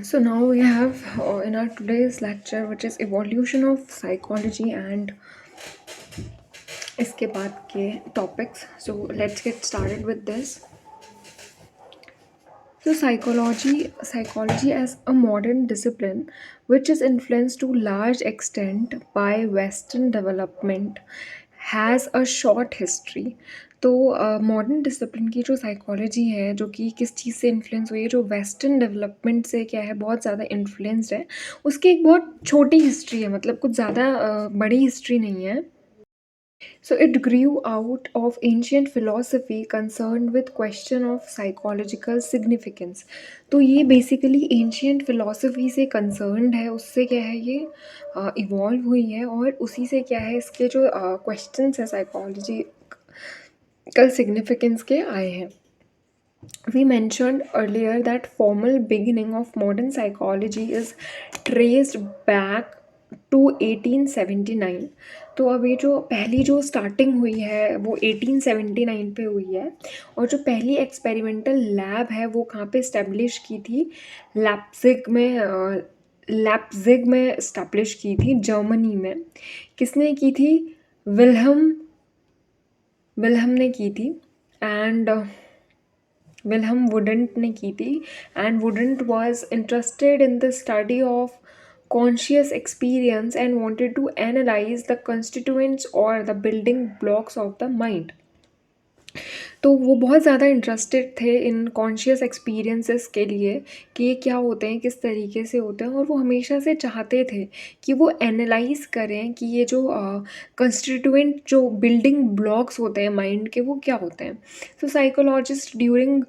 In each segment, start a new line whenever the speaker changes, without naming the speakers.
So now we have in our today's lecture, which is evolution of psychology and इसके बाद के topics. So let's get started with this. So psychology as a modern discipline, which is influenced to large extent by Western development, has a short history. तो modern discipline की जो psychology है जो कि किस चीज़ से इन्फ्लुएंस हुई है, जो वेस्टर्न डेवलपमेंट से क्या है बहुत ज़्यादा इन्फ्लुएंस्ड है, उसकी एक बहुत छोटी हिस्ट्री है, मतलब कुछ ज़्यादा बड़ी हिस्ट्री नहीं है. So it grew out of ancient philosophy concerned with question of psychological significance. तो ये basically ancient philosophy से concerned है, उससे क्या है ये evolve हुई है और उसी से क्या है इसके जो questions है psychological significance के आए हैं. We mentioned earlier that formal beginning of modern psychology is traced back to 1879. तो अभी जो पहली जो स्टार्टिंग हुई है वो 1879 पे हुई है, और जो पहली एक्सपेरिमेंटल लैब है वो कहाँ पे इस्टेब्लिश की थी, लैप्जिग में इस्टेब्लिश की थी, जर्मनी में. किसने की थी? विल्हम विल्हम ने की थी. एंड विल्हम वुडेंट ने की थी. And wouldn't was interested in the study of conscious experience and wanted to analyze the constituents or the building blocks of the mind. तो वो बहुत ज़्यादा इंटरेस्टेड थे इन कॉन्शियस एक्सपीरियंसेस के लिए कि ये क्या होते हैं, किस तरीके से होते हैं, और वो हमेशा से चाहते थे कि वो एनालाइज करें कि ये जो कंस्टिट्यूएंट जो बिल्डिंग ब्लॉक्स होते हैं माइंड के वो क्या होते हैं. So psychologist during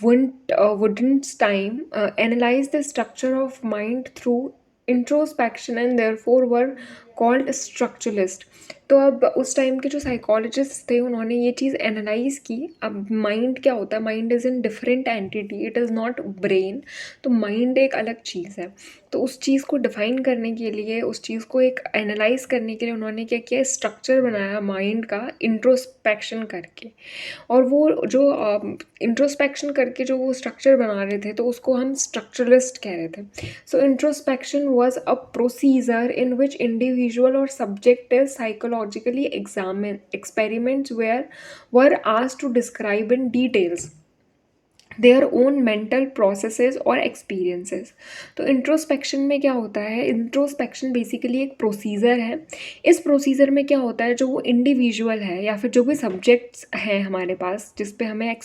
Wooden's time analyzed the structure of mind through introspection and therefore were called structuralist. तो अब उस टाइम के जो साइकोलॉजिस्ट थे उन्होंने ये चीज़ एनालाइज की. अब माइंड क्या होता है? Mind is in different entity, it is not brain. तो माइंड एक अलग चीज़ है. तो उस चीज़ को डिफाइन करने के लिए, उस चीज़ को एक एनालाइज करने के लिए उन्होंने क्या किया, स्ट्रक्चर बनाया माइंड का इंट्रोस्पेक्शन करके. और वो जो इंट्रोस्पेक्शन करके जो वो स्ट्रक्चर बना रहे थे तो उसको हम स्ट्रक्चरलिस्ट कह रहे थे. So introspection was a procedure in which individual और subjective psychologically examine experiments where were asked to describe in details their own mental processes और एक्सपीरियंसेस. तो इंट्रोस्पेक्शन में क्या होता है? इंट्रोस्पेक्शन बेसिकली एक प्रोसीजर है. इस प्रोसीजर में क्या होता है, जो वो इंडिविजुअल है या फिर जो भी सब्जेक्ट्स हैं हमारे पास जिस पे हमें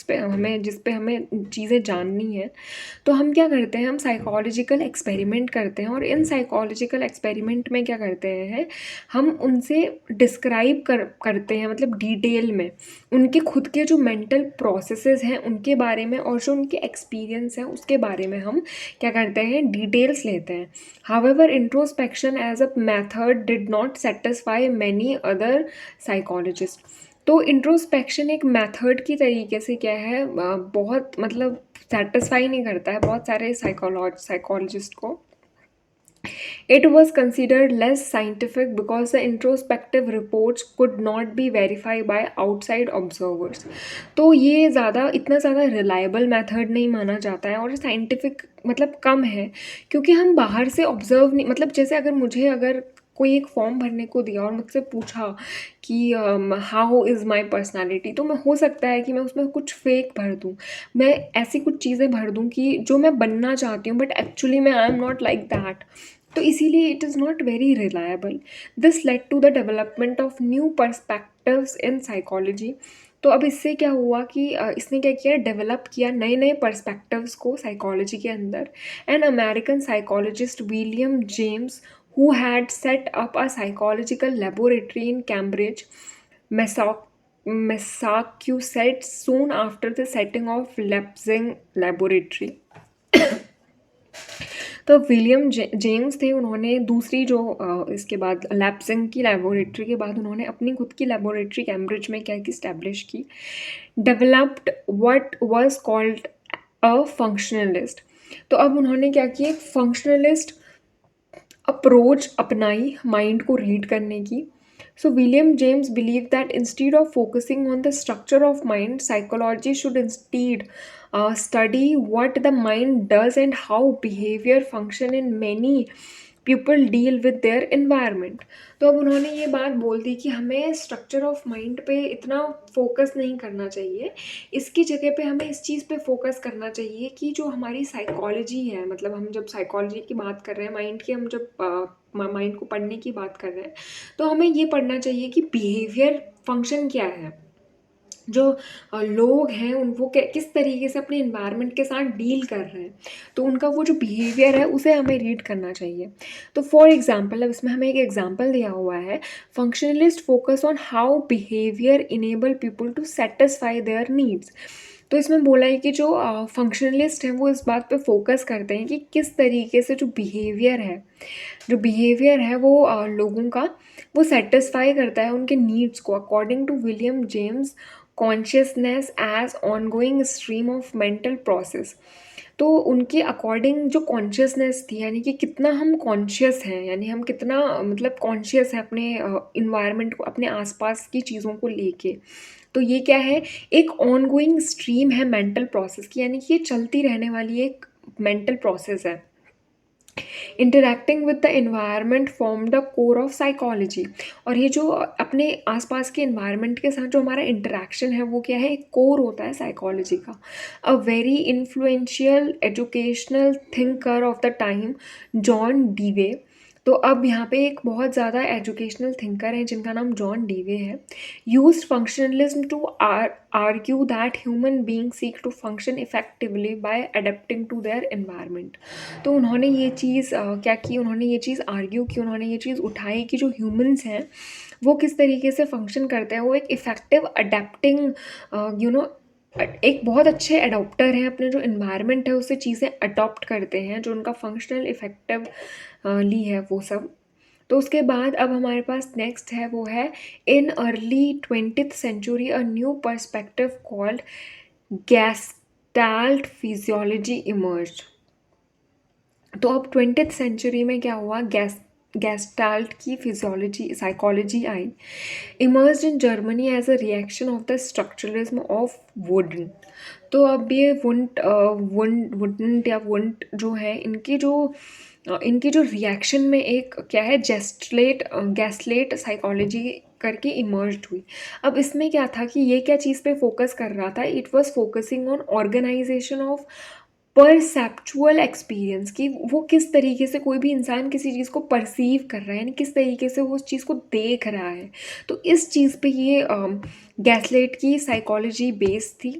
चीज़ें जाननी है, तो हम क्या करते हैं, हम साइकोलॉजिकल एक्सपेरिमेंट करते हैं. और इन साइकोलॉजिकल एक्सपेरिमेंट में क्या करते हैं, हम उनसे डिस्क्राइब करते हैं, मतलब डिटेल में उनके खुद के जो मेंटल प्रोसेसेस हैं उनके बारे में, और जो उनके एक्सपीरियंस हैं उसके बारे में हम क्या करते हैं, डिटेल्स लेते हैं. However introspection as a method did not satisfy many other psychologist. तो इंट्रोस्पेक्शन एक मेथड की तरीके से क्या है, बहुत मतलब सेटिस्फाई नहीं करता है बहुत सारे साइकोलॉजिस्ट को. It was considered less scientific because the introspective reports could not be verified by outside observers. तो ये इतना ज़्यादा रिलायबल मेथड नहीं माना जाता है, और साइंटिफिक मतलब कम है, क्योंकि हम बाहर से ऑब्जर्व नहीं, मतलब जैसे अगर कोई एक फॉर्म भरने को दिया और मुझसे पूछा कि हाउ इज़ माई पर्सनैलिटी, तो मैं हो सकता है कि मैं उसमें कुछ फेक भर दूँ, मैं ऐसी कुछ चीज़ें भर दूँ कि जो मैं बनना चाहती हूँ बट एक्चुअली मैं I am not like that. तो इसीलिए it is not very reliable. This led to the development of new perspectives in psychology. तो अब इससे क्या हुआ कि इसने क्या किया, डेवलप किया नए नए पर्सपेक्टिव्स को साइकोलॉजी के अंदर. An American psychologist William James who had set up a psychological laboratory in Cambridge, Massachusetts, soon after the setting of Leipzig laboratory. तो विलियम जेम्स थे, उन्होंने दूसरी जो इसके बाद लैप्सिंग की लेबोरेटरी के बाद उन्होंने अपनी खुद की लेबोरेटरी कैम्ब्रिज में क्या की इस्टेब्लिश की. Developed what was called a functionalist. तो अब उन्होंने क्या किया, एक फंक्शनलिस्ट अप्रोच अपनाई माइंड को रीड करने की. So William James believed that instead of focusing on the structure of mind, psychology should instead study what the mind does and how behavior function in many people deal with their environment. तो अब उन्होंने ये बात बोल दी कि हमें structure of mind पे इतना फोकस नहीं करना चाहिए, इसकी जगह पे हमें इस चीज़ पे फोकस करना चाहिए कि जो हमारी साइकोलॉजी है, मतलब हम जब साइकोलॉजी की बात कर रहे हैं, माइंड की, हम जब माइंड को पढ़ने की बात कर रहे हैं, तो हमें ये पढ़ना चाहिए कि बिहेवियर फंक्शन क्या है, जो लोग हैं उन वो किस तरीके से अपने इन्वायरमेंट के साथ डील कर रहे हैं, तो उनका वो जो बिहेवियर है उसे हमें रीड करना चाहिए। तो फॉर एग्जांपल, अब इसमें हमें एक एग्जांपल दिया हुआ है, functionalist focus on how behaviour enable people to satisfy their needs. तो इसमें बोला है कि जो फंक्शनलिस्ट हैं वो इस बात पे फोकस करते हैं कि किस तरीके से जो बिहेवियर है वो लोगों का वो सेटिस्फाई करता है उनके नीड्स को। According to William James, consciousness as ongoing stream of mental process. तो उनके अकॉर्डिंग जो कॉन्शियसनेस थी, यानी कि कितना हम कॉन्शियस हैं, यानी हम कितना मतलब कॉन्शियस हैं अपने इन्वायरमेंट को, अपने आसपास की चीज़ों को लेके। तो ये क्या है, एक ऑनगोइंग स्ट्रीम है मेंटल प्रोसेस की, यानी कि ये चलती रहने वाली एक मेंटल प्रोसेस है। Interacting with the environment form the core of psychology. और ये जो अपने आसपास के एनवायरनमेंट के साथ जो हमारा इंटरैक्शन है वो क्या है, एक कोर होता है साइकोलॉजी का। A very influential educational thinker of the time, John Dewey. तो अब यहाँ पे एक बहुत ज़्यादा एजुकेशनल थिंकर हैं जिनका नाम जॉन डीवे है। Use functionalism to argue that human being seek to function effectively by adapting to their environment. तो उन्होंने ये चीज़ क्या की, उन्होंने ये चीज़ आर्ग्यू की, उन्होंने ये चीज़ उठाई कि जो ह्यूमंस हैं वो किस तरीके से फंक्शन करते हैं, वो एक इफ़ेक्टिव अडेप्टिंग यू नो एक बहुत अच्छे अडॉप्टर हैं, अपने जो इन्वायरमेंट है उससे चीज़ें अडॉप्ट करते हैं, जो उनका फंक्शनल इफेक्टिव ली है वो सब। तो उसके बाद अब हमारे पास नेक्स्ट है वो है, in early 20th century a new perspective called gestalt physiology emerged. तो अब 20th सेंचुरी में क्या हुआ, गैस्टाल्ट की फिजियोलॉजी साइकोलॉजी आई, emerged in Germany as a reaction of the structuralism of वुडन। तो अब ये वुडन या वुंट जो है, इनकी जो रिएक्शन में एक क्या है, गैस्लेट साइकोलॉजी करके इमर्ज्ड हुई। अब इसमें क्या था कि ये क्या चीज़ पे फोकस कर रहा था, it was focusing on organisation of perceptual experience, कि वो किस तरीके से कोई भी इंसान किसी चीज़ को परसीव कर रहा है, यानी किस तरीके से वो उस चीज़ को देख रहा है। तो इस चीज़ पे ये गैस्लेट की साइकोलॉजी बेस्ड थी।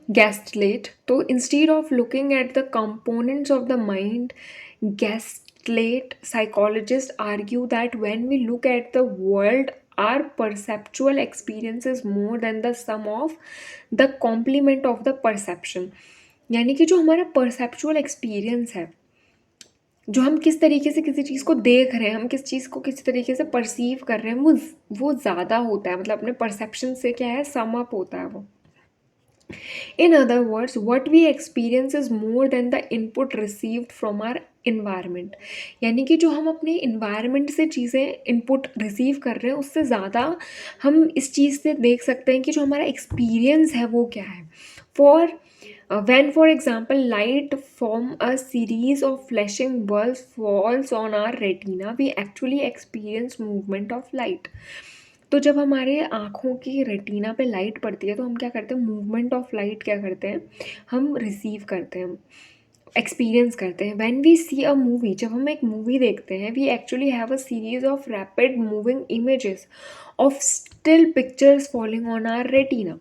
गैस्टलेट, तो instead of looking at the components of the mind, gestalt psychologists argue that when we look at the world, our perceptual experience is more than the sum of the complement of the perception। यानी कि जो हमारा perceptual experience है, जो हम किस तरीके से किसी चीज़ को देख रहे हैं, हम किस चीज़ को किस तरीके से परसीव कर रहे हैं, वो ज़्यादा होता है, मतलब अपने परसेप्शन से क्या है, सम अप होता है वो। In other words, what we experience is more than the input received from our environment। यानी कि जो हम अपने environment से चीज़ें input receive कर रहे हैं, उससे ज़्यादा हम इस चीज़ से देख सकते हैं कि जो हमारा experience है वो क्या है। When for example light from a series of flashing bulbs falls on our retina, we actually experience movement of light। तो जब हमारे आँखों की रेटिना पे लाइट पड़ती है तो हम क्या करते हैं, मूवमेंट ऑफ लाइट क्या करते हैं, हम रिसीव करते हैं, एक्सपीरियंस करते हैं। When we see a movie, जब हम एक मूवी देखते हैं, we actually have a series of rapid moving images of still pictures falling on our retina.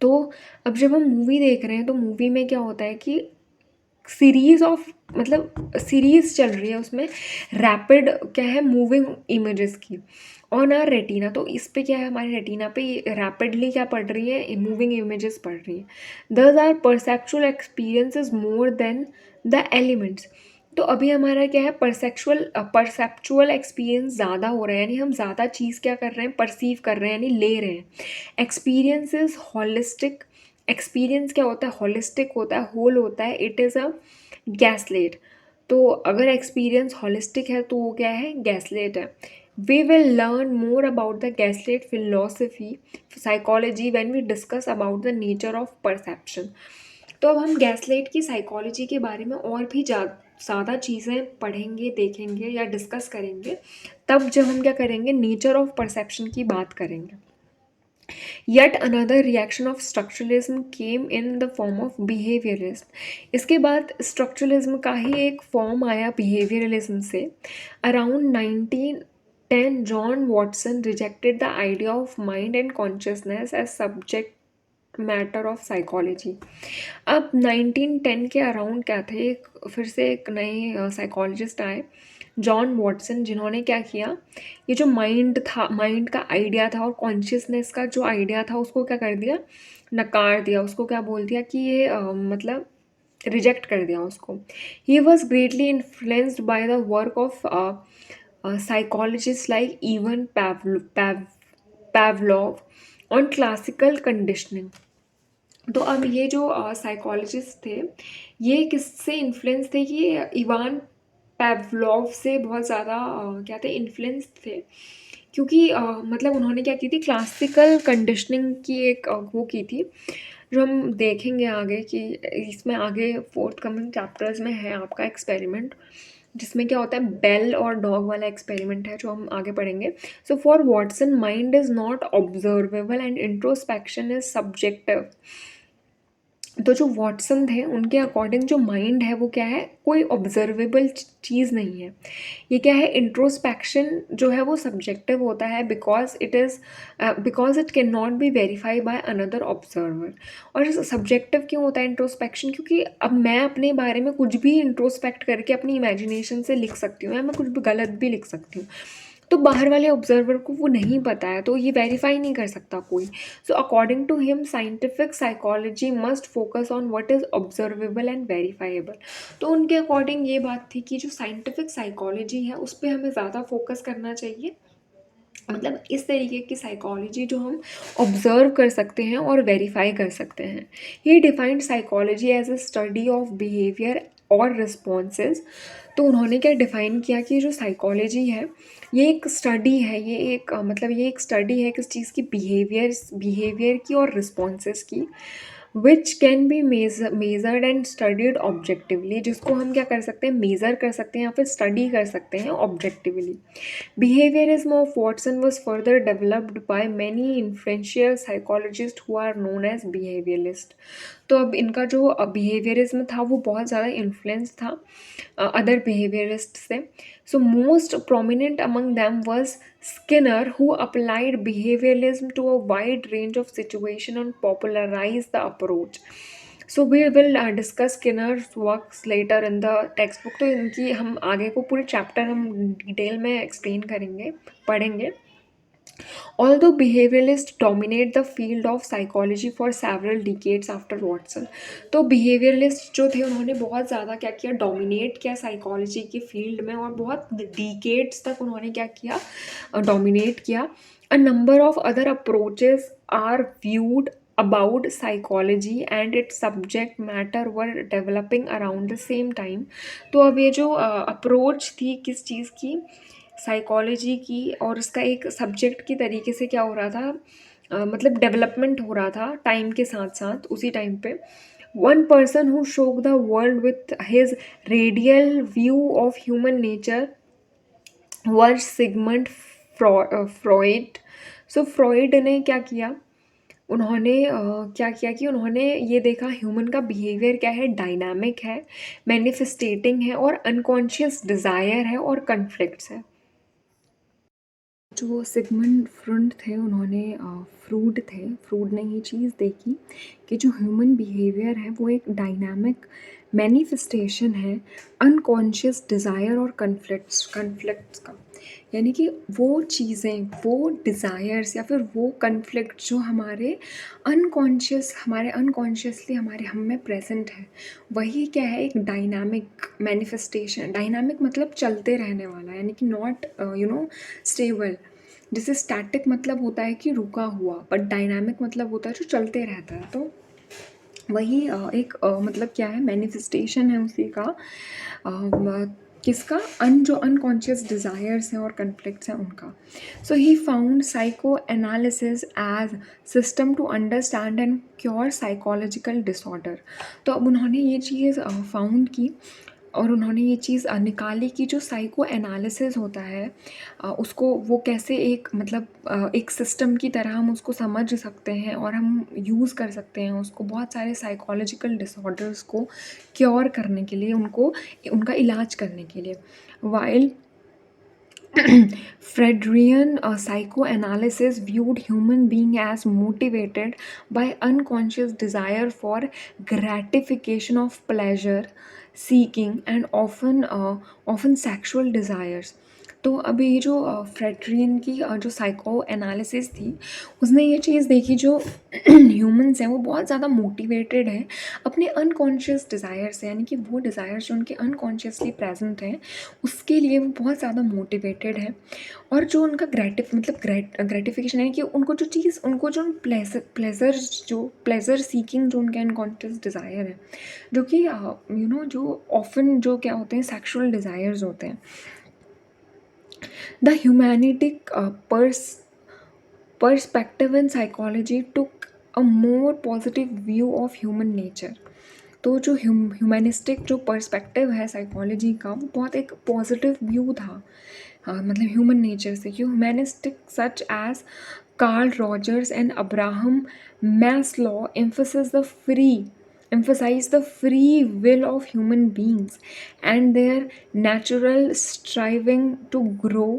तो अब जब हम मूवी देख रहे हैं तो मूवी में क्या होता है कि सीरीज ऑफ, मतलब सीरीज चल रही है, उसमें रैपिड क्या है, मूविंग इमेजेस की ऑन आर रेटिना। तो इस पे क्या है, हमारे रेटिना पे रैपिडली क्या पड़ रही है, मूविंग इमेजेस पड़ रही हैं। Thus our perceptual experience is more than the elements. तो अभी हमारा क्या है, परसेप्चुअल एक्सपीरियंस ज़्यादा हो रहा है, यानी हम ज़्यादा चीज़ क्या कर रहे हैं, परसीव कर रहे हैं, यानी ले रहे हैं। Experience is holistic. एक्सपीरियंस क्या होता है, होलिस्टिक होता है, होल होता है, इट इज़ अ गैसलेट। तो अगर एक्सपीरियंस हॉलिस्टिक है तो वो क्या है, गैसलाइट है। We will learn more about the Gestalt philosophy psychology when we discuss about the nature of perception. तो अब हम गैसलाइट की साइकोलॉजी के बारे में और भी ज़्यादा चीज़ें पढ़ेंगे, देखेंगे या डिस्कस करेंगे, तब जब हम क्या करेंगे, नेचर ऑफ परसेप्शन की बात करेंगे। Yet another reaction of structuralism came in the form of behavioralism. इसके बाद structuralism का ही एक फॉर्म आया behavioralism से। Around 1910 John Watson rejected the idea of mind and consciousness as subject matter of psychology. अब 1910 के अराउंड क्या थे, एक फिर से एक नए साइकोलॉजिस्ट आए, जॉन वॉटसन, जिन्होंने क्या किया, ये जो माइंड था, माइंड का आइडिया था और कॉन्शियसनेस का जो आइडिया था उसको क्या कर दिया, नकार दिया, उसको क्या बोल दिया कि ये मतलब रिजेक्ट कर दिया उसको। He was greatly influenced by the work of psychologist like even Pavlov on classical conditioning. तो अब ये जो साइकोलॉजिस्ट थे, ये किससे इन्फ्लुएंस थे कि इवान पैवलोव से बहुत ज़्यादा क्या थे, इन्फ्लुएंस थे, क्योंकि मतलब उन्होंने क्या की थी, क्लासिकल कंडीशनिंग की एक वो की थी, जो हम देखेंगे आगे कि इसमें आगे फोर्थ कमिंग चैप्टर्स में है आपका एक्सपेरिमेंट, जिसमें क्या होता है, बेल और डॉग वाला एक्सपेरिमेंट है जो हम आगे पढ़ेंगे। So for Watson mind is not observable and introspection is subjective. तो जो वॉटसन थे उनके अकॉर्डिंग जो माइंड है वो क्या है, कोई ऑब्जर्वेबल चीज़ नहीं है। ये क्या है, इंट्रोस्पेक्शन जो है वो सब्जेक्टिव होता है, because it can not be verify by another observer. और सब्जेक्टिव क्यों होता है इंट्रोस्पेक्शन, क्योंकि अब मैं अपने बारे में कुछ भी इंट्रोस्पेक्ट करके अपनी इमेजिनेशन से लिख सकती हूँ, या मैं कुछ भी गलत भी लिख सकती हूँ, तो बाहर वाले ऑब्जर्वर को वो नहीं पता है, तो ये वेरीफाई नहीं कर सकता कोई। So according to him scientific psychology must focus on what is observable and verifiable. तो उनके अकॉर्डिंग ये बात थी कि जो साइंटिफिक साइकोलॉजी है उस पर हमें ज़्यादा फोकस करना चाहिए, मतलब इस तरीके की साइकोलॉजी जो हम ऑब्जर्व कर सकते हैं और वेरीफाई कर सकते हैं। He defined psychology as a study of behaviour और रिस्पॉन्सेज। तो उन्होंने क्या डिफ़ाइन किया कि जो साइकोलॉजी है ये एक स्टडी है, ये एक मतलब ये एक स्टडी है किस चीज़ की, बिहेवियर की और रिस्पॉन्सेज की, which can be measured and studied objectively, जिसको हम क्या कर सकते हैं, मेज़र कर सकते हैं या फिर स्टडी कर सकते हैं objectively. Behaviorism of Watson was further developed by many influential psychologists who are known as behavioralists. तो अब इनका जो बिहेवियरिज्म था वो बहुत ज़्यादा इन्फ्लुएंस था अदर बिहेवियरिस्ट से। So most prominent among them was Skinner, who applied behavioralism to a wide range of situations and popularized the approach. So we will discuss Skinner's works later in the textbook. तो इनकी हम आगे को पूरे chapter हम detail में explain करेंगे, पढ़ेंगे। Although behavioralists dominate the field of psychology for several decades after Watson, तो behavioralists जो थे उन्होंने बहुत ज़्यादा क्या किया, डोमिनेट किया साइकोलॉजी की फील्ड में, और बहुत डिकेड्स तक उन्होंने क्या किया, डोमिनेट किया। A number of other approaches are viewed about psychology and its subject matter were developing around the same time। तो अब ये जो अप्रोच थी किस चीज़ की, साइकोलॉजी की, और उसका एक सब्जेक्ट की तरीके से क्या हो रहा था, मतलब डेवलपमेंट हो रहा था टाइम के साथ साथ। उसी टाइम पे वन पर्सन हु शोक the world with his radial view of human nature was Sigmund Freud. So Freud ने क्या किया, उन्होंने क्या किया कि उन्होंने ये देखा ह्यूमन का बिहेवियर क्या है, डायनामिक है, मैनिफेस्टेटिंग है, और अनकॉन्शियस डिज़ायर है और कन्फ्लिक्ट्स है। जो सिगमंड फ्रॉइड थे उन्होंने फ्रूड ने ये चीज़ देखी कि जो ह्यूमन बिहेवियर है वो एक डायनामिक मैनिफेस्टेशन है अनकॉन्शियस डिज़ायर और कन्फ्लिक्ट्स का। यानी कि वो चीज़ें, वो डिज़ायर्स या फिर वो कन्फ्लिक्ट जो हमारे अनकॉन्शियसली हमारे हम में प्रेजेंट है, वही क्या है, एक डायनामिक मैनिफेस्टेशन। डायनामिक मतलब चलते रहने वाला, यानी कि नॉट स्टेबल। जैसे स्टैटिक मतलब होता है कि रुका हुआ, बट डायनामिक मतलब होता है जो चलते रहता है। तो वही एक मतलब क्या है, मैनिफेस्टेशन है उसी का, किसका, जो अनकॉन्शियस डिज़ायर्स हैं और कन्फ्लिक्ट्स हैं उनका। So he found psychoanalysis as system to understand and cure psychological disorder. तो अब उन्होंने ये चीज़ फाउंड की और उन्होंने ये चीज़ निकाली कि जो साइको एनालिसिस होता है उसको वो कैसे एक मतलब एक सिस्टम की तरह हम उसको समझ सकते हैं और हम यूज़ कर सकते हैं उसको बहुत सारे साइकोलॉजिकल डिसऑर्डर्स को क्योर करने के लिए, उनको उनका इलाज करने के लिए। While Freudian psychoanalysis viewed human being as motivated by unconscious desire for gratification of pleasure seeking and often sexual desires। तो अभी ये जो फ्रेडरियन की जो साइको एनालिसिस थी, उसने ये चीज़ देखी जो ह्यूमंस हैं वो बहुत ज़्यादा मोटिवेटेड हैं अपने अनकॉन्शियस डिज़ायर से, यानी कि वो डिज़ायर्स जो उनके अनकॉन्शियसली प्रेजेंट हैं उसके लिए वो बहुत ज़्यादा मोटिवेटेड है। और जो उनका ग्रेटिफिकेशन है कि उनको जो चीज़, उनको जो प्लेजर सीकिंग जो उनके अनकॉन्शियस डिज़ायर है, जो कि जो ऑफन जो क्या होते हैं, सेक्सुअल डिज़ायर्स होते हैं। The humanistic perspective in psychology took a more positive view of human nature। तो जो ह्यूमैनिस्टिक जो पर्सपेक्टिव है साइकोलॉजी का, वो बहुत एक पॉजिटिव व्यू था मतलब ह्यूमन नेचर से, कि humanistic such as Carl Rogers and Abraham Maslow emphasize the free will of human beings and their natural striving to grow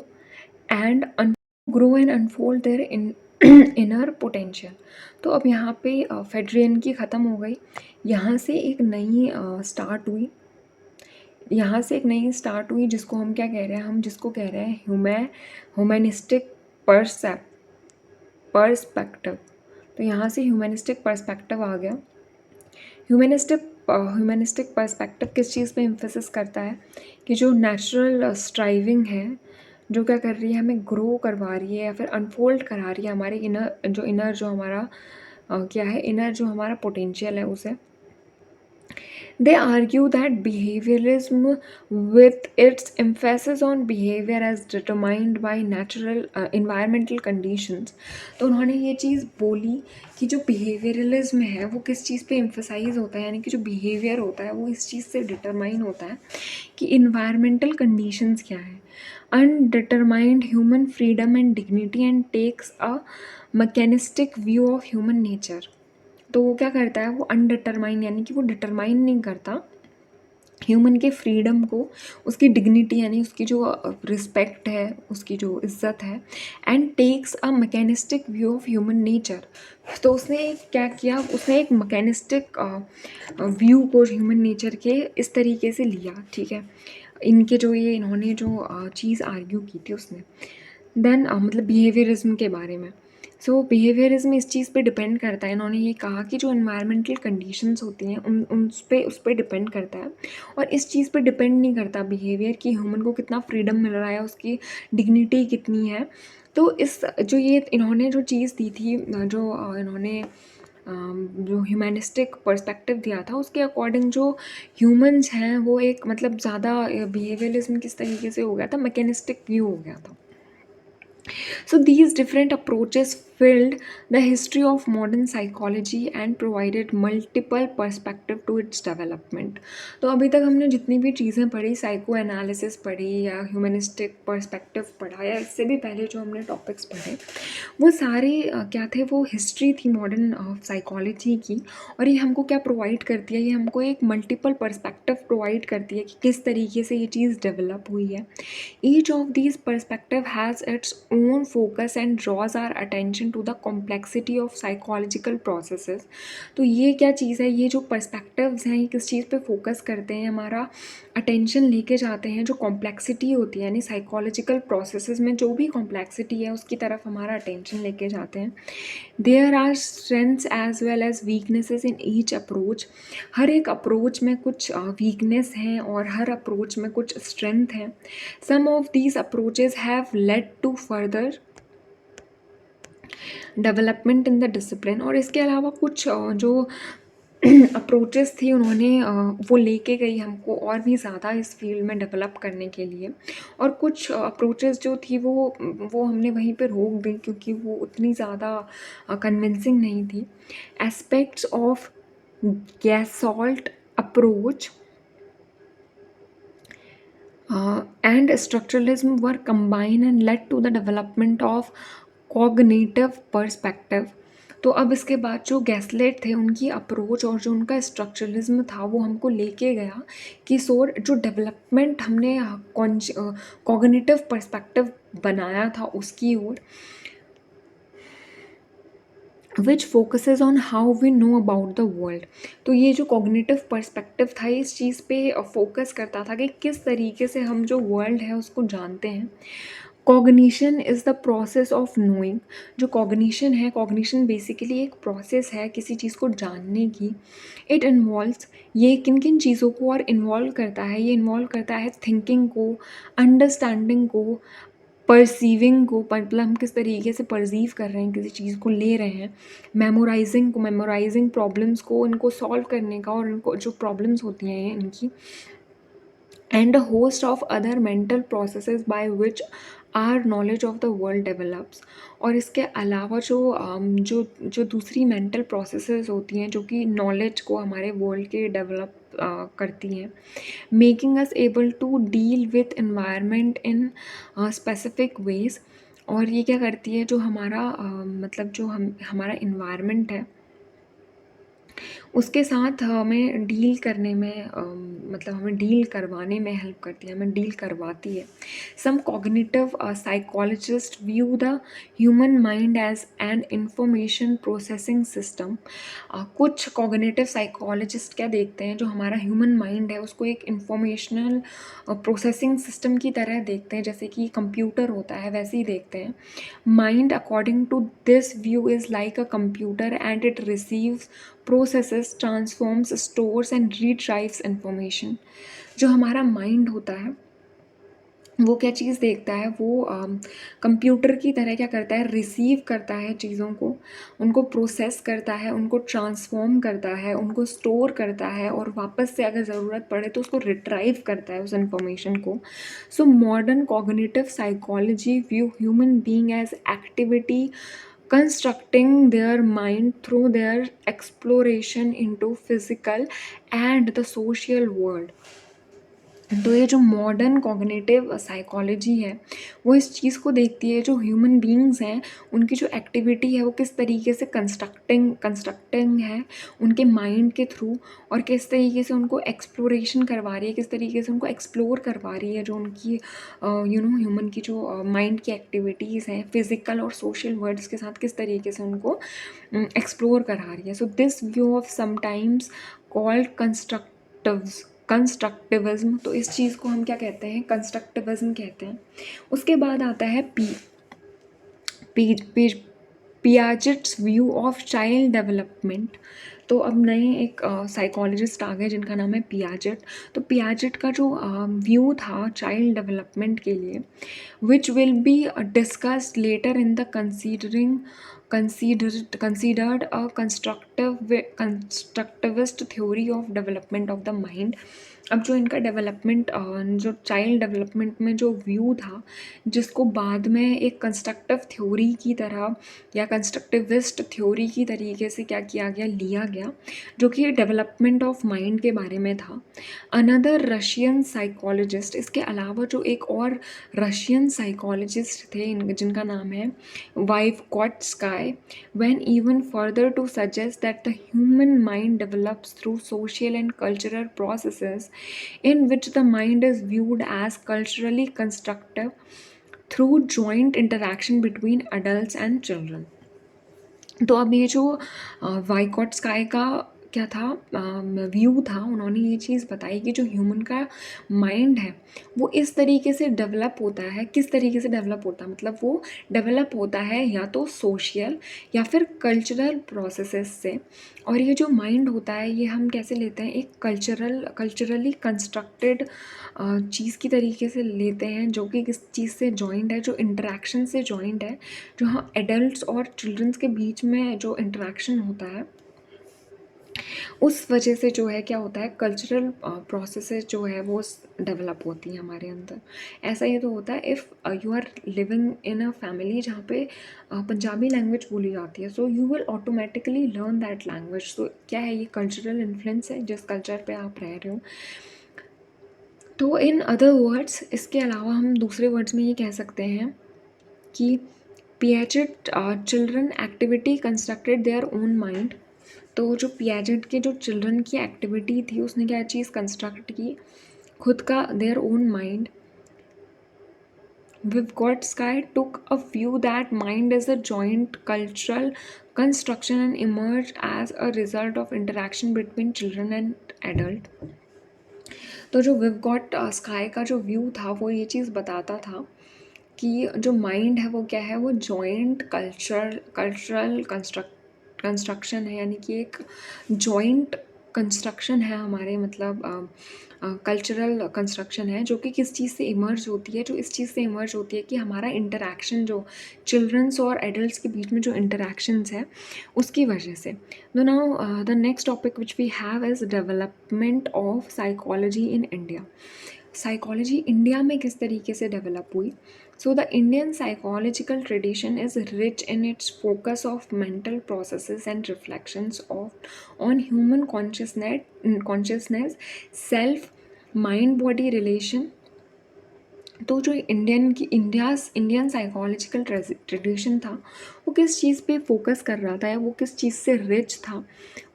and unfold their inner potential. तो अब यहाँ पे फेडरियन की ख़त्म हो गई, यहाँ से एक नई स्टार्ट हुई, यहाँ से एक नई स्टार्ट हुई जिसको हम क्या कह रहे हैं, हम जिसको कह रहे हैं ह्यूमैनिस्टिक पर्सपेक्टिव। तो यहाँ से ह्यूमैनिस्टिक पर्सपेक्टिव आ गया। ह्यूमैनिस्टिक पर्सपेक्टिव किस चीज़ पे एम्फेसिस करता है कि जो नेचुरल स्ट्राइविंग है, जो क्या कर रही है, हमें ग्रो करवा रही है या फिर अनफोल्ड करा रही है हमारे इनर जो हमारा क्या है, इनर जो हमारा पोटेंशियल है उसे। They argue that behavioralism, with its emphasis on behavior as determined by natural environmental conditions, तो उन्होंने ये चीज़ बोली कि जो बिहेवियरलिज्म है वो किस चीज़ पे एम्फसाइज होता है, यानी कि जो बिहेवियर होता है वो इस चीज़ से डिटरमाइन होता है कि इन्वायरमेंटल कंडीशंस क्या है। Undetermined human freedom and dignity and takes a mechanistic view of human nature. तो वो क्या करता है, वो अनडिटरमाइन, यानी कि वो डिटरमाइन नहीं करता ह्यूमन के फ्रीडम को, उसकी डिग्निटी यानी उसकी जो रिस्पेक्ट है, उसकी जो इज्जत है, and takes a mechanistic view of human nature. तो उसने क्या किया, उसने एक मैकेनिस्टिक व्यू को ह्यूमन नेचर के इस तरीके से लिया, ठीक है। इनके जो ये इन्होंने जो चीज़ आर्ग्यू की थी उसने देन मतलब बिहेवियरिज्म के बारे में। सो बिहेवियरिज्म इस चीज़ पे डिपेंड करता है, इन्होंने ये कहा कि जो इन्वायरमेंटल कंडीशंस होती हैं उस पे डिपेंड करता है, और इस चीज़ पे डिपेंड नहीं करता बिहेवियर कि ह्यूमन को कितना फ्रीडम मिल रहा है, उसकी डिग्निटी कितनी है। तो इस जो ये इन्होंने जो चीज़ दी थी, जो इन्होंने जो ह्यूमैनिस्टिक पर्सपेक्टिव दिया था, उसके अकॉर्डिंग जो ह्यूमंस हैं वो एक मतलब ज़्यादा बिहेवियरिज्म किस तरीके से हो गया था, मैकेनिस्टिक व्यू हो गया था। So these different approaches filled the history of modern psychology and provided multiple perspective to its development। तो अभी तक हमने जितनी भी चीज़ें पढ़ी, साइको एनालिसिस पढ़ी या ह्यूमनिस्टिक पर्सपेक्टिव पढ़ा या इससे भी पहले जो हमने टॉपिक्स पढ़े, वो सारे क्या थे, वो हिस्ट्री थी मॉडर्न साइकोलॉजी की। और ये हमको क्या प्रोवाइड करती है, ये हमको एक मल्टीपल पर्सपेक्टिव प्रोवाइड करती है कि किस तरीके से ये चीज़ डेवलप हुई है। Each of these perspective has its own focus and draws our attention to the complexity of psychological processes। तो ये क्या चीज़ है, ये जो पर्सपेक्टिव्स हैं ये किस चीज़ पे फोकस करते हैं, हमारा अटेंशन लेके जाते हैं, जो कॉम्प्लेक्सिटी होती है यानी साइकोलॉजिकल प्रोसेसेस में जो भी कॉम्प्लेक्सिटी है उसकी तरफ हमारा अटेंशन लेके जाते हैं। There are strengths as well as weaknesses in each approach. हर एक अप्रोच में कुछ वीकनेस हैं और हर अप्रोच में कुछ स्ट्रेंथ हैं। Some of these approaches have led to further development in the discipline. और इसके अलावा कुछ जो अप्रोचेस थी उन्होंने वो लेके गई हमको और भी ज़्यादा इस फील्ड में डेवलप करने के लिए। और कुछ अप्रोचेस जो थी वो हमने वहीं पे रोक दी क्योंकि वो उतनी ज़्यादा कन्विंसिंग नहीं थी। Aspects of gestalt approach and structuralism were combined and led to the development of cognitive perspective। तो अब इसके बाद जो गैसलेट थे उनकी अप्रोच और जो उनका स्ट्रक्चरलिज्म था वो हमको लेके गया कि सोर जो डेवलपमेंट हमने कॉग्निटिव पर्सपेक्टिव बनाया था उसकी ओर, which focuses on how we know about the world. तो ये जो कॉग्निटिव पर्सपेक्टिव था इस चीज़ पे फोकस करता था कि किस तरीके से हम जो वर्ल्ड है उसको जानते हैं। Cognition is the process of knowing. जो कॉग्निशन है, कॉग्निशन बेसिकली एक प्रोसेस है किसी चीज़ को जानने की। इट इन्वॉल्व्स, ये किन किन चीज़ों को और इन्वॉल्व करता है, ये इन्वॉल्व करता है थिंकिंग को, अंडरस्टैंडिंग को, परसीविंग को, मतलब हम किस तरीके से परसीव कर रहे हैं, किसी चीज़ को ले रहे हैं, मेमोराइजिंग को, मेमोराइजिंग प्रॉब्लम्स को, इनको सॉल्व करने का, और इनको जो प्रॉब्लम्स होती हैं इनकी, and a host of other mental processes by which our knowledge of the world develops। और इसके अलावा जो दूसरी मेंटल प्रोसेसेस होती हैं जो कि नॉलेज को हमारे वर्ल्ड के डेवलप करती हैं, making us able to deal with environment in specific ways. और ये क्या करती है, जो हमारा मतलब जो हमारा इन्वायरमेंट है उसके साथ हमें डील करने में मतलब हमें डील करवाने में हेल्प करती है, हमें डील करवाती है। Some cognitive psychologist view the human mind as an information processing system. कुछ कॉग्निटिव साइकोलॉजिस्ट क्या देखते हैं, जो हमारा ह्यूमन माइंड है उसको एक इंफॉर्मेशनल प्रोसेसिंग सिस्टम की तरह देखते हैं, जैसे कि कंप्यूटर होता है वैसे ही देखते हैं। Mind according to this view is like a computer and it receives, processes, transforms, stores and retrieves information. जो हमारा माइंड होता है वो क्या चीज़ देखता है, वो कंप्यूटर की तरह क्या करता है, रिसीव करता है चीज़ों को, उनको प्रोसेस करता है, उनको ट्रांसफॉर्म करता है, उनको स्टोर करता है, और वापस से अगर ज़रूरत पड़े तो उसको रिट्राइव करता है उस इंफॉर्मेशन को। So modern cognitive psychology view human being as activity constructing their mind through their exploration into physical and the social world। तो ये जो मॉडर्न कॉग्निटिव साइकोलॉजी है वो इस चीज़ को देखती है, जो ह्यूमन बीइंग्स हैं उनकी जो एक्टिविटी है वो किस तरीके से कंस्ट्रक्टिंग है उनके माइंड के थ्रू, और किस तरीके से उनको एक्सप्लोरेशन करवा रही है, किस तरीके से उनको एक्सप्लोर करवा रही है, जो उनकी ह्यूमन की जो माइंड की एक्टिविटीज़ हैं फिज़िकल और सोशल वर्ड्स के साथ किस तरीके से उनको एक्सप्लोर करा रही है। So this view of sometimes called constructivism. तो इस चीज़ को हम क्या कहते हैं, कंस्ट्रक्टिविज्म कहते हैं। उसके बाद आता है Piaget's view of child development. तो अब नए एक साइकोलॉजिस्ट आ गए जिनका नाम है पियाजेट। तो पियाजेट का जो व्यू था चाइल्ड डेवलपमेंट के लिए, which will be discussed later in the considered a constructivist theory of development of the mind। अब जो इनका डेवलपमेंट जो चाइल्ड डेवलपमेंट में जो व्यू था, जिसको बाद में एक कंस्ट्रक्टिव थ्योरी की तरह या कंस्ट्रक्टिविस्ट थ्योरी की तरीके से क्या किया गया, लिया गया, जो कि डेवलपमेंट ऑफ माइंड के बारे में था। अनदर रशियन साइकोलॉजिस्ट, इसके अलावा जो एक और रशियन साइकोलॉजिस्ट थे जिनका नाम है वाइवकोट्स्काय, went even further to suggest that the human mind develops through social and cultural processes in which the mind is viewed as culturally constructive through joint interaction between adults and children। तो अब ये जो वाइकॉट्स्काय का क्या था view था, उन्होंने ये चीज़ बताई कि जो ह्यूमन का माइंड है वो इस तरीके से डेवलप होता है। किस तरीके से डेवलप होता है, मतलब वो डेवलप होता है या तो सोशल या फिर कल्चरल प्रोसेसेस से। और ये जो माइंड होता है ये हम कैसे लेते हैं, एक कल्चरली कंस्ट्रक्टेड चीज़ की तरीके से लेते हैं, जो कि किस चीज़ से जॉइंट है, जो इंटरेक्शन से जॉइंट है, जो हाँ एडल्ट्स और चिल्ड्रंस के बीच में जो इंटरेक्शन होता है उस वजह से जो है क्या होता है, कल्चरल प्रोसेसेस जो है वो डेवलप होती हैं हमारे अंदर। ऐसा ये तो होता है if you are living in a family जहाँ पे पंजाबी लैंग्वेज बोली जाती है, so you will automatically learn that language. तो क्या है, ये कल्चरल इन्फ्लुएंस है जिस कल्चर पे आप रह रहे हो। तो इन अदर वर्ड्स, इसके अलावा हम दूसरे वर्ड्स में ये कह सकते हैं कि Piaget children activity constructed their own mind. तो जो पिएजेट के जो चिल्ड्रन की एक्टिविटी थी उसने क्या चीज़ कंस्ट्रक्ट की, खुद का there own mind. Vygotsky took a view that mind is a joint cultural construction and emerged as a result of interaction between children and adult। तो जो विवगॉट स्काई का जो व्यू था वो ये चीज़ बताता था कि जो माइंड है वो क्या है, वो जॉइंट कल्चरल कंस्ट्रक्शन है, यानी कि एक जॉइंट कंस्ट्रक्शन है हमारे, मतलब कल्चरल कंस्ट्रक्शन है जो कि किस चीज़ से इमर्ज होती है, जो इस चीज़ से इमर्ज होती है कि हमारा इंटरेक्शन जो चिल्ड्रंस और एडल्ट्स के बीच में जो इंटरेक्शंस है उसकी वजह से। तो now the next topic which we have is development of psychology in India. Psychology India में किस तरीके से डेवलप हुई। So the Indian psychological tradition is rich in its focus of mental processes and reflections of on human consciousness, self, mind body relation. तो जो Indian psychological tradition था वो किस चीज़ पे फोकस कर रहा था, या वो किस चीज़ से रिच था,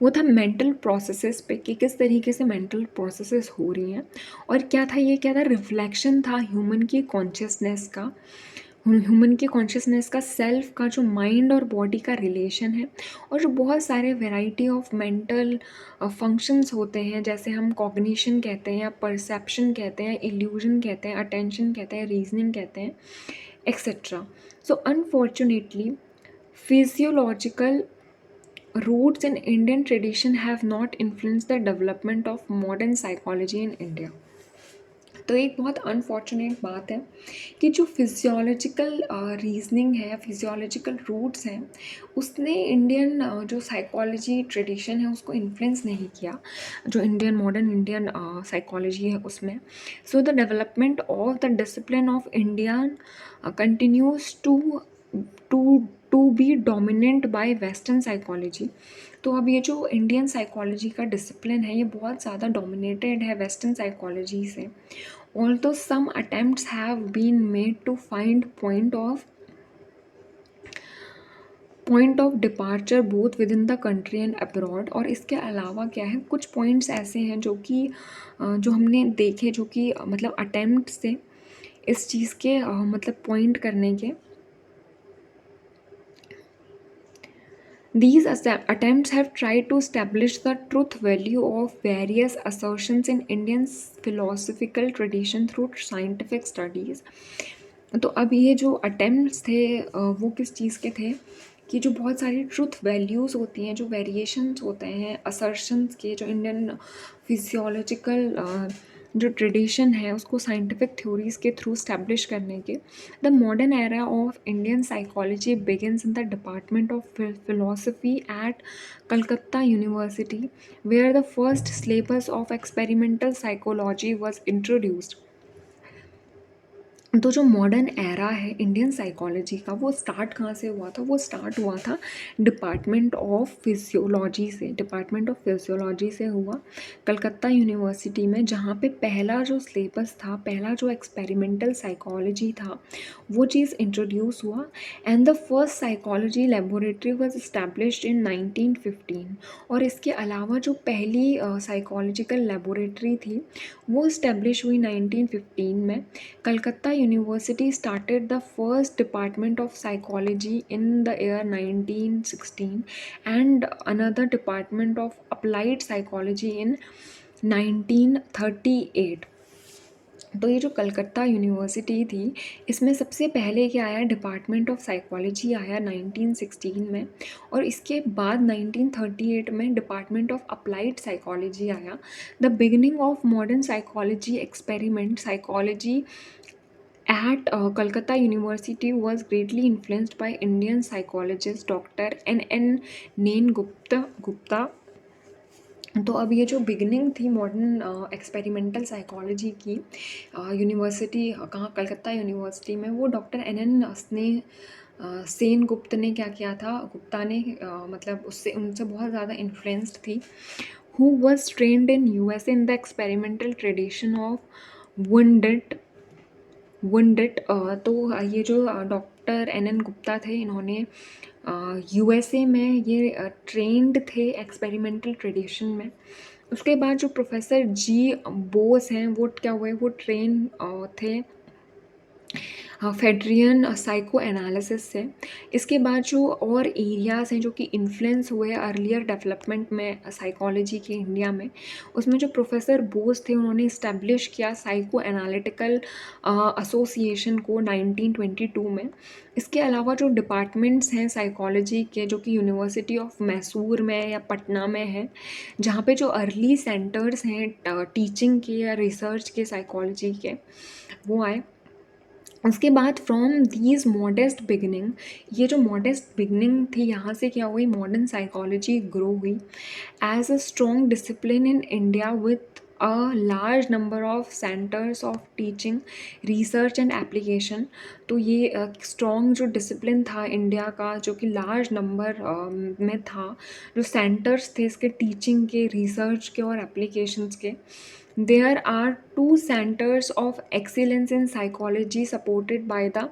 वो था मेंटल प्रोसेसेस पे, कि किस तरीके से मेंटल प्रोसेसेस हो रही हैं। और क्या था, ये क्या था, रिफ्लेक्शन था ह्यूमन की कॉन्शियसनेस का, सेल्फ का, जो माइंड और बॉडी का रिलेशन है, और जो बहुत सारे वैरायटी ऑफ मेंटल फंक्शंस होते हैं, जैसे हम कॉग्निशन कहते हैं, या परसेप्शन कहते हैं, इल्यूजन कहते हैं, अटेंशन कहते हैं, रीजनिंग कहते हैं, etcetera. So unfortunately physiological roots in Indian tradition have not influenced the development of modern psychology in India। तो एक बहुत अनफॉर्चुनेट बात है कि जो फिजियोलॉजिकल रीजनिंग है, फिजियोलॉजिकल रूट्स हैं, उसने इंडियन जो साइकोलॉजी ट्रेडिशन है उसको इन्फ्लुएंस नहीं किया, जो मॉडर्न इंडियन साइकोलॉजी है उसमें। So the development of the discipline of Indian continues to be dominant by western psychology. तो अब ये जो इंडियन साइकोलॉजी का डिसिप्लिन है ये बहुत ज़्यादा डोमिनेटेड है वेस्टर्न साइकोलॉजी से। Although some attempts have been made to find point of departure both within the country and abroad. और इसके अलावा क्या है, कुछ पॉइंट्स ऐसे हैं जो कि जो हमने देखे, जो कि मतलब अटेम्प्ट से इस चीज़ के मतलब पॉइंट करने के। These attempts have tried to establish the truth value of various assertions in Indian philosophical tradition through scientific studies। तो अब ये जो अटेम्प्ट्स थे वो किस चीज़ के थे, कि जो बहुत सारी ट्रुथ वैल्यूज़ होती हैं, जो वेरिएशंस होते हैं असर्शंस के, जो इंडियन फिजियोलॉजिकल जो ट्रेडिशन है उसको साइंटिफिक थ्योरीज के थ्रू स्टैब्लिश करने के। The modern era of Indian psychology begins in the department of philosophy at Calcutta university, where the first syllabus of experimental psychology was introduced. तो जो मॉडर्न एरा है Indian psychology का वो start कहाँ से हुआ था, वो स्टार्ट हुआ था डिपार्टमेंट ऑफ फिजियोलॉजी से हुआ कलकत्ता यूनिवर्सिटी में, जहाँ पे पहला जो सिलेबस था, पहला जो एक्सपेरिमेंटल साइकोलॉजी था वो चीज़ इंट्रोड्यूस हुआ। And the first psychology laboratory was established in 1915। और इसके अलावा जो पहली साइकोलॉजिकल लेबोरेटरी थी वो इस्टेब्लिश हुई 1915 में। Calcutta university started the first department of psychology in the year 1916 and another department of applied psychology in 1938। तो ये जो कलकत्ता यूनिवर्सिटी थी इसमें सबसे पहले क्या आया, डिपार्टमेंट ऑफ साइकोलॉजी आया 1916 में, और इसके बाद 1938 में डिपार्टमेंट ऑफ अप्लाइड साइकोलॉजी आया। The beginning of modern psychology experiment psychology at Calcutta University was greatly influenced by Indian psychologist Dr. N. Nain Gupta, तो अब ये जो बिगिनिंग थी मॉडर्न एक्सपेरिमेंटल साइकोलॉजी की यूनिवर्सिटी कहाँ, कलकत्ता यूनिवर्सिटी में, वो डॉक्टर एन स्नेह सेन गुप्त ने क्या किया था, गुप्ता ने मतलब उससे उनसे बहुत ज़्यादा इन्फ्लुएंस्ड थी, who was trained in USA in the experimental tradition of वुंडिट। तो ये जो डॉक्टर एन गुप्ता थे, इन्होंने यूएसए में ये ट्रेंड थे एक्सपेरिमेंटल ट्रेडिशन में। उसके बाद जो प्रोफेसर जी बोस हैं, वो क्या हुए, वो ट्रेन थे फेड्रियन साइको एनालिसिस से। इसके बाद जो और एरियाज़ हैं जो कि इन्फ्लुएंस हुए अर्लियर डेवलपमेंट में साइकोलॉजी के इंडिया में, उसमें जो प्रोफेसर बोस थे, उन्होंने इस्टेब्लिश किया साइको एनालिटिकल एसोसिएशन को 1922 में। इसके अलावा जो डिपार्टमेंट्स हैं साइकोलॉजी के, जो कि यूनिवर्सिटी ऑफ मैसूर में या पटना में है, जहाँ पे जो अर्ली सेंटर्स हैं टीचिंग के या रिसर्च के साइकोलॉजी के, वो आए। उसके बाद फ्रॉम दीज मॉडेस्ट बिगनिंग, ये जो मॉडेस्ट बिगनिंग थी, यहाँ से क्या हुई, मॉडर्न साइकोलॉजी ग्रो हुई as a strong discipline in India with a large number of centres of teaching, research and application. तो ये स्ट्रॉन्ग जो डिसिप्लिन था इंडिया का, जो कि लार्ज नंबर में था, जो सेंटर्स थे इसके टीचिंग के, रिसर्च के और एप्लीकेशंस के। There are two centers of excellence in psychology supported by the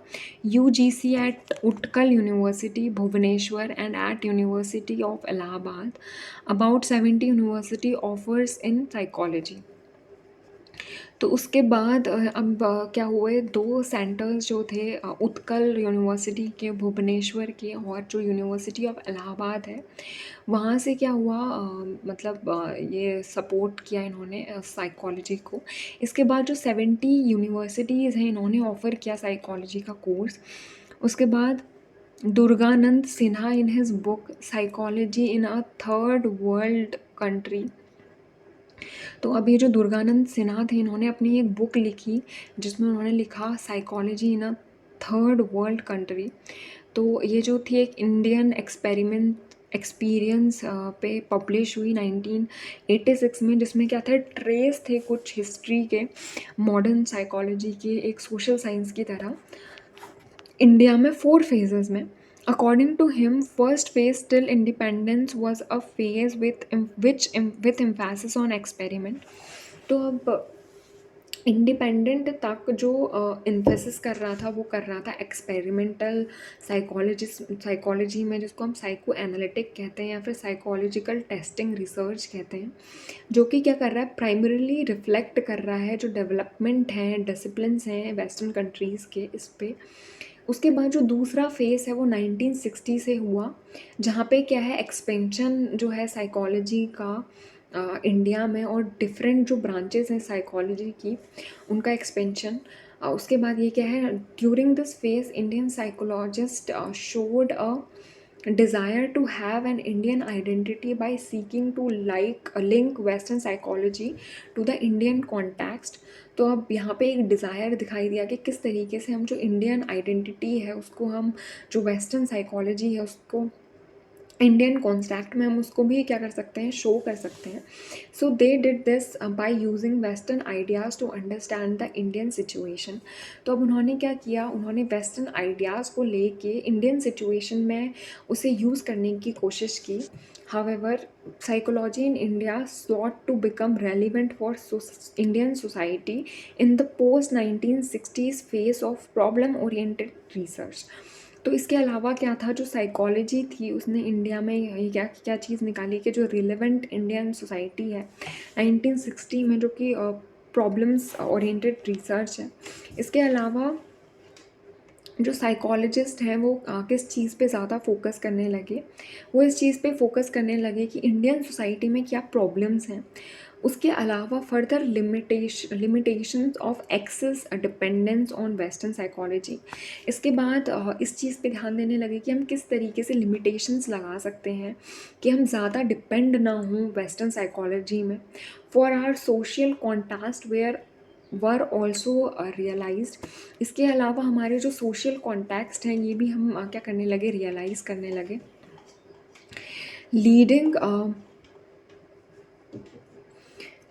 UGC at Utkal University, Bhubaneswar, and at University of Allahabad. About 70 university offers in psychology. तो उसके बाद अब क्या हुए, दो सेंटर्स जो थे उत्कल यूनिवर्सिटी के, भुवनेश्वर के, और जो यूनिवर्सिटी ऑफ इलाहाबाद है, वहाँ से क्या हुआ, मतलब ये सपोर्ट किया इन्होंने साइकोलॉजी को। इसके बाद जो 70 यूनिवर्सिटीज़ हैं, इन्होंने ऑफ़र किया साइकोलॉजी का कोर्स। उसके बाद Durganand Sinha in his book psychology in a third world country. तो अब ये जो दुर्गानंद सिन्हा थे, इन्होंने अपनी एक बुक लिखी जिसमें उन्होंने लिखा psychology in a third world country. तो ये जो थी एक इंडियन एक्सपीरियंस पे पब्लिश हुई 1986 में, जिसमें क्या था, ट्रेस थे कुछ हिस्ट्री के, मॉडर्न साइकोलॉजी के, एक सोशल साइंस की तरह, इंडिया में 4 phases में। According to him, first phase till independence was a phase with emphasis on experiment। तो अब इंडिपेंडेंट तक जो इन्फेसिस कर रहा था, वो कर रहा था एक्सपेरिमेंटल साइकोलॉजी में, जिसको हम साइको एनालिटिक कहते हैं या फिर साइकोलॉजिकल टेस्टिंग रिसर्च कहते हैं, जो कि क्या कर रहा है, प्राइमरीली रिफ्लेक्ट कर रहा है जो डेवलपमेंट हैं, डिसिप्लिन्स हैं वेस्टर्न कंट्रीज़ के, इस पे। उसके बाद जो दूसरा फेज़ है वो 1960 से हुआ, जहाँ पे क्या है, एक्सपेंशन जो है साइकोलॉजी का इंडिया में, और डिफरेंट जो ब्रांचेस हैं साइकोलॉजी की, उनका एक्सपेंशन। उसके बाद ये क्या है, during this phase Indian psychologist showed a desire to have an Indian identity by seeking to link Western psychology to the Indian context। तो अब यहाँ पे एक डिज़ायर दिखाई दिया कि किस तरीके से हम जो इंडियन आइडेंटिटी है उसको, हम जो वेस्टर्न साइकोलॉजी है उसको इंडियन कॉन्टेक्स्ट में हम उसको भी क्या कर सकते हैं, शो कर सकते हैं। So they did this by using western ideas to understand the Indian situation. तो अब उन्होंने क्या किया, उन्होंने वेस्टर्न आइडियाज़ को लेके इंडियन सिचुएशन में उसे यूज़ करने की कोशिश की। However, psychology in India sought to become relevant for Indian society in the post-1960s phase of problem-oriented research। तो इसके अलावा क्या था, जो साइकोलॉजी थी उसने इंडिया में ये क्या क्या चीज़ निकाली कि जो रिलेवेंट इंडियन सोसाइटी है 1960 में, जो कि प्रॉब्लम्स ओरिएंटेड रिसर्च है। इसके अलावा जो साइकोलॉजिस्ट हैं वो किस चीज़ पे ज़्यादा फोकस करने लगे, वो इस चीज़ पे फोकस करने लगे कि इंडियन सोसाइटी में क्या प्रॉब्लम्स हैं। उसके अलावा further limitations of excess dependence on western psychology. इसके बाद इस चीज़ पे ध्यान देने लगे कि हम किस तरीके से लिमिटेशंस लगा सकते हैं कि हम ज़्यादा डिपेंड ना हों वेस्टर्न साइकोलॉजी में, for our social context where were also realised. इसके अलावा हमारे जो सोशल कॉन्टेक्स्ट हैं, ये भी हम क्या करने लगे, रियलाइज़ करने लगे। Leading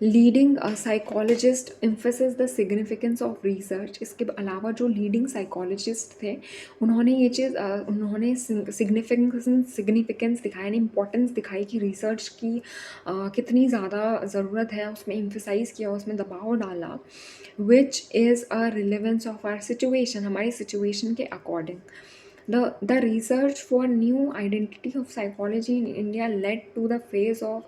leading psychologist emphasis the significance of research. इसके अलावा जो लीडिंग साइकोलॉजिस्ट थे उन्होंने ये चीज़ उन्होंने सिग्निफिकेंस दिखाया, यानी इंपॉर्टेंस दिखाई कि रिसर्च की कितनी ज़्यादा ज़रूरत है, उसमें एम्फेसाइज किया, उसमें दबाव डाला, which is a relevance of our situation, हमारी सिचुएशन के according. The research for new identity of psychology in India led to the phase of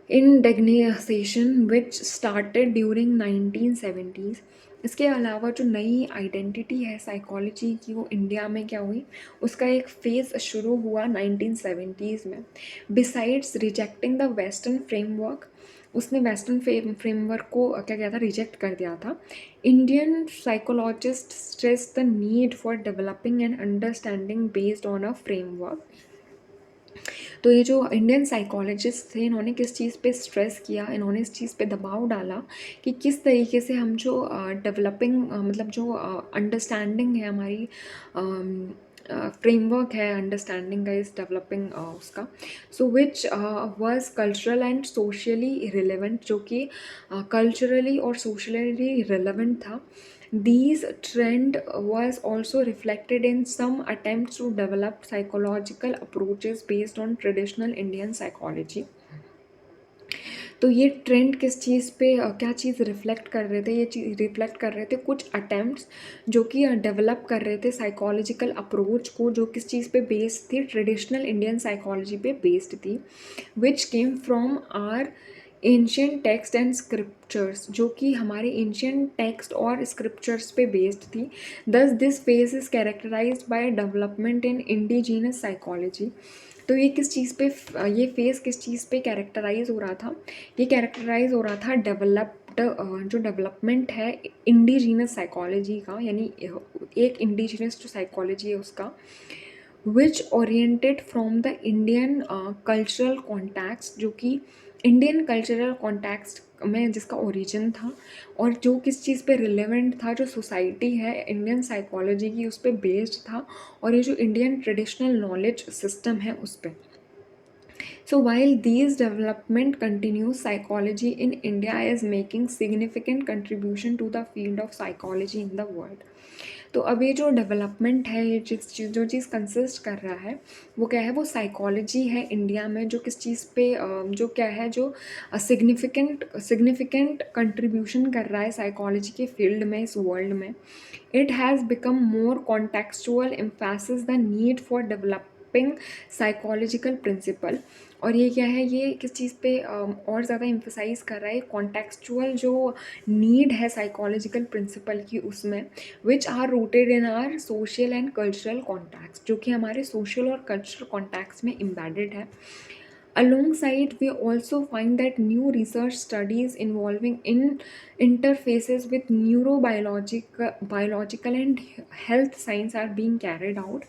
indignation which started during 1970s। इसके अलावा जो नई आइडेंटिटी है साइकोलॉजी की वो इंडिया में क्या हुई, उसका एक फेज़ शुरू हुआ 1970s में। Besides rejecting the western framework, उसने वेस्टर्न फ्रेमवर्क को क्या किया था, रिजेक्ट कर दिया था। Indian psychologist stress the need for developing and understanding based on a framework. तो ये जो इंडियन साइकोलॉजिस्ट थे इन्होंने किस चीज़ पे स्ट्रेस किया, इन्होंने इस चीज़ पे दबाव डाला कि किस तरीके से हम जो डेवलपिंग मतलब जो अंडरस्टैंडिंग है हमारी, फ्रेमवर्क है अंडरस्टैंडिंग का इस डेवलपिंग उसका, so which was cultural and socially relevant, जो कि कल्चरली और सोशली रिलेवेंट था। These trend was also reflected in some attempts to develop psychological approaches based on traditional Indian psychology. तो ये ट्रेंड किस चीज़ पे क्या चीज़ रिफ्लेक्ट कर रहे थे, ये चीज़ रिफ्लेक्ट कर रहे थे कुछ अटेम्प्ट्स जो कि डेवलप कर रहे थे साइकोलॉजिकल अप्रोच को, जो किस चीज़ पे बेस्ड थी, ट्रेडिशनल इंडियन साइकोलॉजी पे बेस्ड थी, which came from our ancient text and scriptures, जो कि हमारे एंशियंट टेक्स्ट और स्क्रिप्चर्स पे बेस्ड थी। Thus this phase is characterised by development in indigenous psychology. तो ये किस चीज़ पे, ये फेज़ किस चीज़ पे कैरेक्टराइज हो रहा था, ये कैरेक्टराइज हो रहा था डेवलप्ड जो डेवलपमेंट है इंडिजीनस साइकोलॉजी का, यानी एक इंडिजीनस जो साइकोलॉजी है उसका, which oriented from the Indian cultural context, जो कि इंडियन कल्चरल कॉन्टेक्स्ट में जिसका ओरिजिन था और जो किस चीज़ पे रिलेवेंट था, जो सोसाइटी है इंडियन साइकोलॉजी की उस पर बेस्ड था, और ये जो इंडियन ट्रेडिशनल नॉलेज सिस्टम है उस पर। So while these development continues, psychology in India is making significant contribution to the field of psychology in the world. तो अब ये जो डेवलपमेंट है, ये जो चीज़ कंसिस्ट कर रहा है वो क्या है, वो साइकोलॉजी है इंडिया में, जो किस चीज़ पे जो क्या है, जो सिग्निफिकेंट कंट्रीब्यूशन कर रहा है साइकोलॉजी के फील्ड में इस वर्ल्ड में। It has become more contextual, emphasis the need for developing psychological principle. और ये क्या है, ये किस चीज़ पे और ज़्यादा एम्फेसाइज कर रहा है, कॉन्टेक्चुअल जो नीड है साइकोलॉजिकल प्रिंसिपल की उसमें, which are rooted in our social and cultural contexts, जो कि हमारे सोशल और कल्चरल कॉन्टैक्ट्स में एम्बेडेड है। Alongside, we also find that new research studies involving interfaces with biological and health science are being carried out.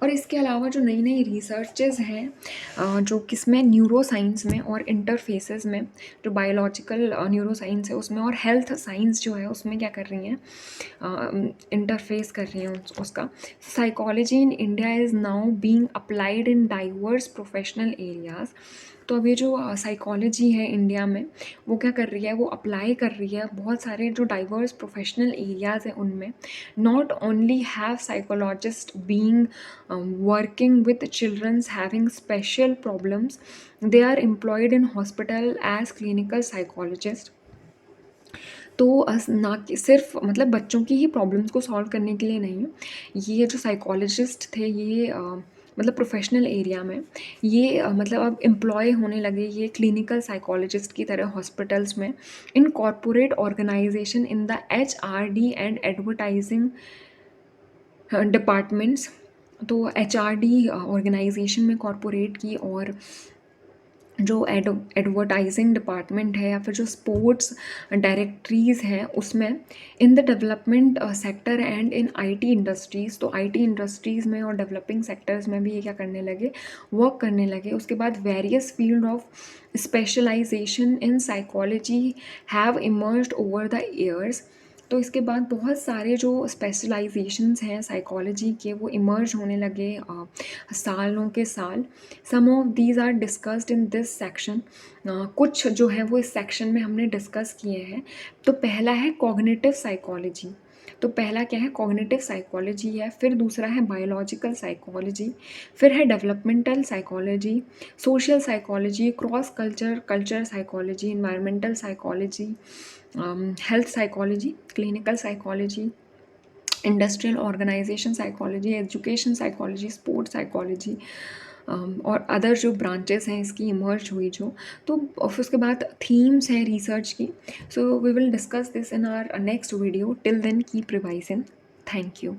और इसके अलावा जो नई नई रिसर्चेज हैं जो किसमें, न्यूरो साइंस में और इंटरफेसेस में, जो बायोलॉजिकल न्यूरो साइंस है उसमें और हेल्थ साइंस जो है उसमें क्या कर रही हैं, इंटरफेस कर रही हैं उसका। Psychology in India is now being applied in diverse professional areas. तो अब ये जो साइकोलॉजी है इंडिया में वो क्या कर रही है, वो अप्लाई कर रही है बहुत सारे जो डाइवर्स प्रोफेशनल एरियाज़ हैं उनमें। Not only have psychologist being working with children having special problems, they are employed in hospital as clinical psychologist. तो ना कि सिर्फ मतलब बच्चों की ही प्रॉब्लम्स को सॉल्व करने के लिए नहीं, ये जो साइकोलॉजिस्ट थे ये मतलब प्रोफेशनल एरिया में ये मतलब अब एम्प्लॉय होने लगे ये क्लिनिकल साइकोलॉजिस्ट की तरह हॉस्पिटल्स में, in corporate organisation, in the HRD and advertising departments. तो HRD ऑर्गेनाइजेशन में कॉरपोरेट की, और जो एडवर्टाइजिंग डिपार्टमेंट है या फिर जो स्पोर्ट्स डायरेक्टरीज़ हैं उसमें, in the development sector and in IT industries. तो IT इंडस्ट्रीज़ में और डेवलपिंग सेक्टर्स में भी ये क्या करने लगे, वर्क करने लगे। उसके बाद various field of specialisation in psychology have emerged over the years. तो इसके बाद बहुत सारे जो स्पेशलाइजेशंस हैं साइकोलॉजी के वो इमर्ज होने लगे सालों के साल। Some of these are discussed in this section. कुछ जो है वो इस सेक्शन में हमने डिस्कस किए हैं। तो पहला है कॉग्निटिव साइकोलॉजी। तो पहला क्या है, कॉग्निटिव साइकोलॉजी है। फिर दूसरा है बायोलॉजिकल साइकोलॉजी। फिर है developmental psychology, social psychology, cross culture psychology, environmental psychology, health psychology, clinical psychology, industrial organisation psychology, education psychology, sport psychology, और अदर जो ब्रांचेस हैं इसकी इमर्ज हुई जो। तो फिर उसके बाद थीम्स हैं रिसर्च की। So we will discuss this in our next video. Till then keep revising. Thank you.